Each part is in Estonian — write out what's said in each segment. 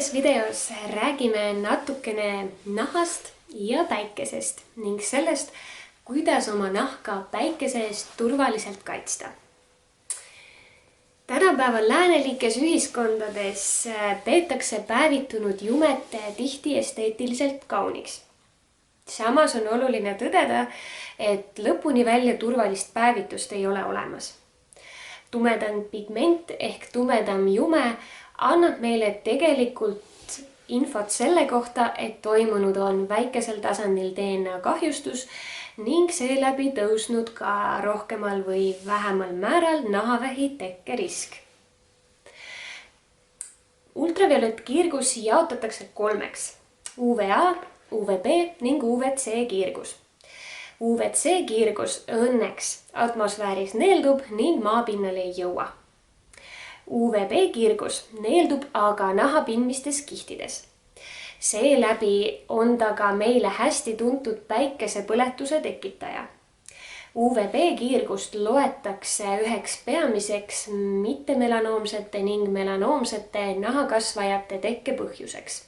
Selles videos räägime natukene nahast ja päikesest ning sellest, kuidas oma nahka päikese eest turvaliselt kaitsta. Tänapäeval läänelikes ühiskondades peetakse päevitunud jumet tihti esteetiliselt kauniks. Samas on oluline tõdeda, et lõpuni välja turvalist päevitust ei ole olemas. Tumedam pigment ehk tumedam jume annab meile tegelikult infot selle kohta, et toimunud on väikesel tasandil DNA kahjustus ning seeläbi tõusnud ka rohkemal või vähemal määral nahavähi tekkerisk. Ultraviolettkiirgus jaotatakse kolmeks: UVA, UVB ning UVC kiirgus. UVC kiirgus õnneks atmosfääris neeldub ning maapinnale ei jõua. UVB kiirgus neeldub aga naha pindmistes kihtides. Seeläbi on ta ka meile hästi tuntud päikesepõletuse tekitaja. UVB kiirgust loetakse üheks peamiseks mittemelanoomsete ning melanoomsete nahakasvajate tekke põhjuseks.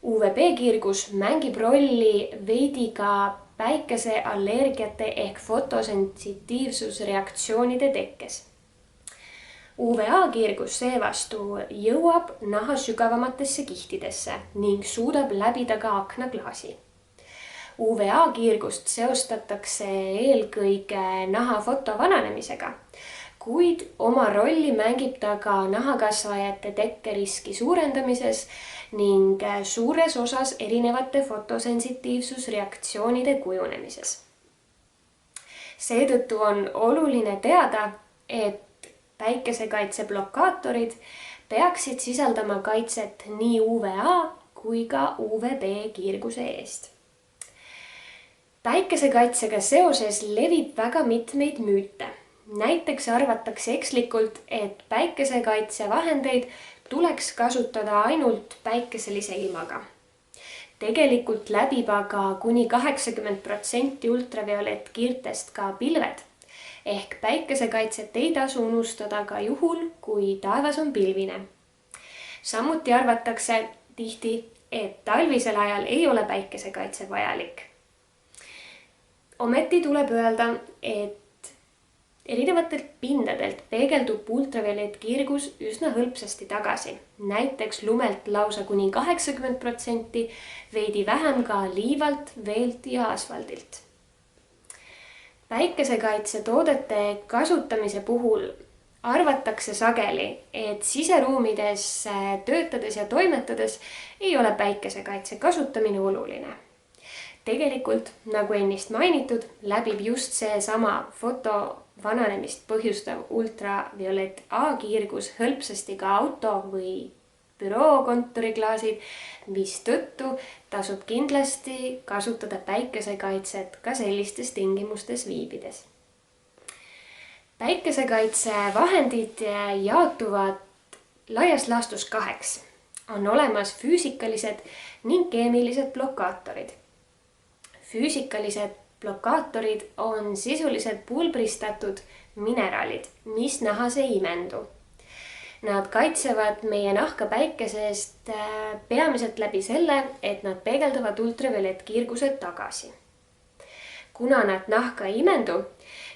UVB kiirgus mängib rolli veidi ka päikeseallergiate ehk fotosensitiivsusreaktsioonide tekkes. UVA kiirgus seevastu jõuab naha sügavamatesse kihtidesse ning suudab läbida ka aknaklaasi. UVA kiirgust seostatakse eelkõige naha fotovananemisega, kuid oma rolli mängib ta ka nahakasvajate tekkeriski suurendamises ning suures osas erinevate fotosensitiivsusreaktsioonide kujunemises. Seetõttu on oluline teada, et päikesekaitse blokaatorid peaksid sisaldama kaitset nii UVA kui ka UVB kiirguse eest. Päikesekaitsega seoses levib väga mitmeid müüte. Näiteks arvatakse ekslikult, et päikesekaitsevahendeid tuleks kasutada ainult päikeselise ilmaga. Tegelikult läbib aga kuni 80% ultraviolettkiirtest ka pilved. Ehk päikesekaitset ei tasu unustada ka juhul, kui taevas on pilvine. Samuti arvatakse tihti, et talvisel ajal ei ole päikesekaitse vajalik. Ometi tuleb öelda, et erinevatelt pindadelt peegeldub ultraviolettkiirgus üsna hõlpsasti tagasi. Näiteks lumelt lausa kuni 80%, veidi vähem ka liivalt, veelt ja asfaldilt. Päikesekaitsetoodete kasutamise puhul arvatakse sageli, et siseruumides töötades ja toimetades ei ole päikesekaitse kasutamine oluline. Tegelikult, nagu ennist mainitud, läbib just seesama fotovananemist põhjustav ultraviolett A kiirgus hõlpsasti ka auto või büroo kontoriklaasid, mistõttu tasub kindlasti kasutada päikesekaitset ka sellistes tingimustes viibides. Päikesekaitsevahendid jaotuvad laias laastus kaheks. On olemas füüsikalised ning keemilised blokaatorid. Füüsikalised blokaatorid on sisuliselt pulbristatud mineraalid, mis nahas ei imendu. Nad kaitsevad meie nahka päikese eest peamiselt läbi selle, et nad peegeldavad ultraviolettkiirguse tagasi. Kuna nad nahka ei imendu,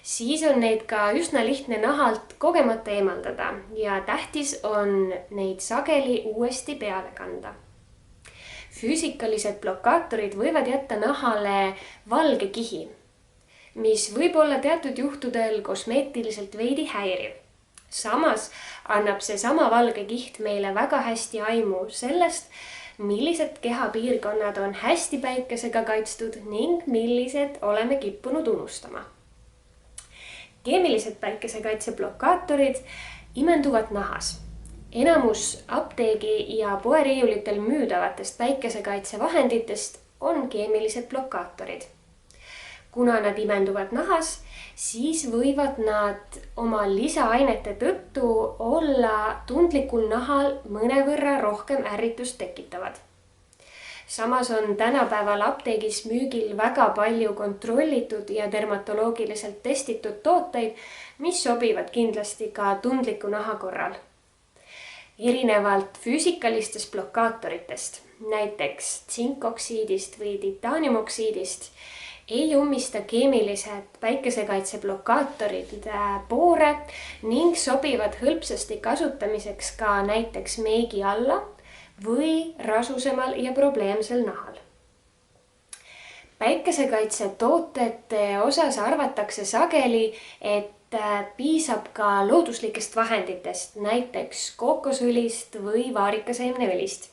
siis on neid ka üsna lihtne nahalt kogemata eemaldada ja tähtis on neid sageli uuesti peale kanda. Füüsikalised blokaatorid võivad jätta nahale valge kihi, mis võib olla teatud juhtudel kosmeetiliselt veidi häiriv. Samas annab seesama valge kiht meile väga hästi aimu sellest, millised kehapiirkonnad on hästi päikesega kaitstud ning millised oleme kippunud unustama. Keemilised päikesekaitseblokaatorid imenduvad nahas. Enamus apteegi ja poeriiulitel müüdavatest päikesekaitsevahenditest on keemilised blokaatorid. Kuna nad imenduvad nahas, siis võivad nad oma lisaainete tõttu olla tundlikul nahal mõnevõrra rohkem ärritust tekitavad. Samas on tänapäeval apteegis müügil väga palju kontrollitud ja dermatoloogiliselt testitud tooteid, mis sobivad kindlasti ka tundliku naha korral. Erinevalt füüsikalistest blokaatoritest, näiteks tsinkoksiidist või titaaniumoksiidist, ei ummista keemilised päikesekaitse blokaatorid poore ning sobivad hõlpsasti kasutamiseks ka näiteks meigi alla või rasusemal ja probleemsel nahal. Päikesekaitse tootete osas arvatakse sageli, et piisab ka looduslikest vahenditest, näiteks kookosõlist või vaarikaseemneõlist.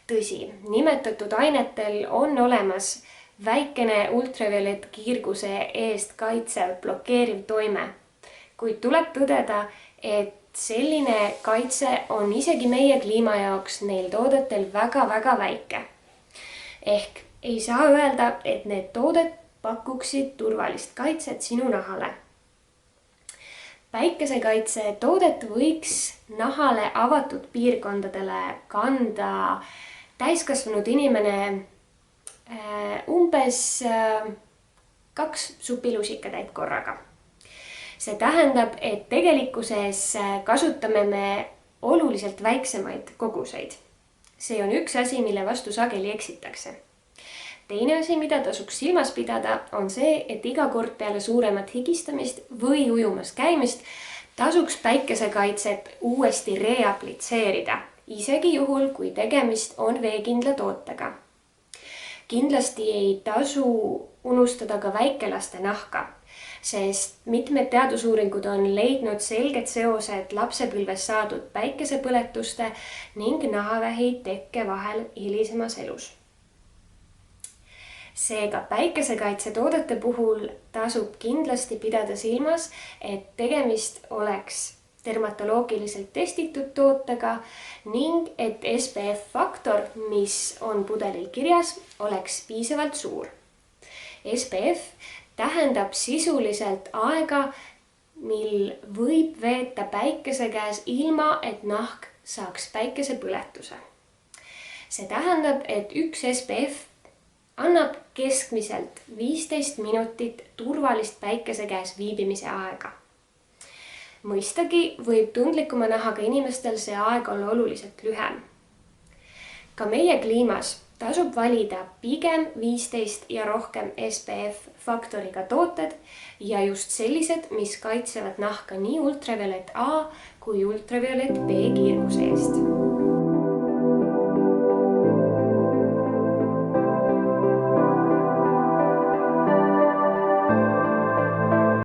Tõsi, nimetatud ainetel on olemas väikene ultraviolettkiirguse eest kaitsev blokeeriv toime, kuid tuleb tõdeda, et selline kaitse on isegi meie kliima jaoks neil toodetel väga-väga väike. Ehk ei saa öelda, et need toodet pakuksid turvalist kaitset sinu nahale. Päikesekaitse toodet võiks nahale avatud piirkondadele kanda täiskasvanud inimene umbes 2 supilusikatäit korraga. See tähendab, et tegelikkuses kasutame me oluliselt väiksemaid koguseid. See on üks asi, mille vastu sageli eksitakse. Teine asi, mida tasuks silmas pidada, on see, et iga kord peale suuremat higistamist või ujumas käimist tasuks päikesekaitset uuesti reaplitseerida, isegi juhul, kui tegemist on veekindla tootega. Kindlasti ei tasu unustada ka väikelaste nahka, sest mitmed teadusuuringud on leidnud selged seosed lapsepõlves saadud päikesepõletuste ning nahavähi tekke vahel hilisemas elus. Seega päikesekaitsetoodete puhul tasub kindlasti pidada silmas, et tegemist oleks dermatoloogiliselt testitud tootega ning et SPF-faktor, mis on pudelil kirjas, oleks piisavalt suur. SPF tähendab sisuliselt aega, mil võib veeta päikese käes ilma, et nahk saaks päikesepõletuse. See tähendab, et üks SPF annab keskmiselt 15 minutit turvalist päikese käes viibimise aega. Mõistagi võib tundlikuma nahaga inimestel see aeg olla oluliselt lühem. Ka meie kliimas tasub valida pigem 15 ja rohkem SPF-faktoriga tooted ja just sellised, mis kaitsevad nahka nii ultraviolett A kui ultraviolett B kiirguse eest.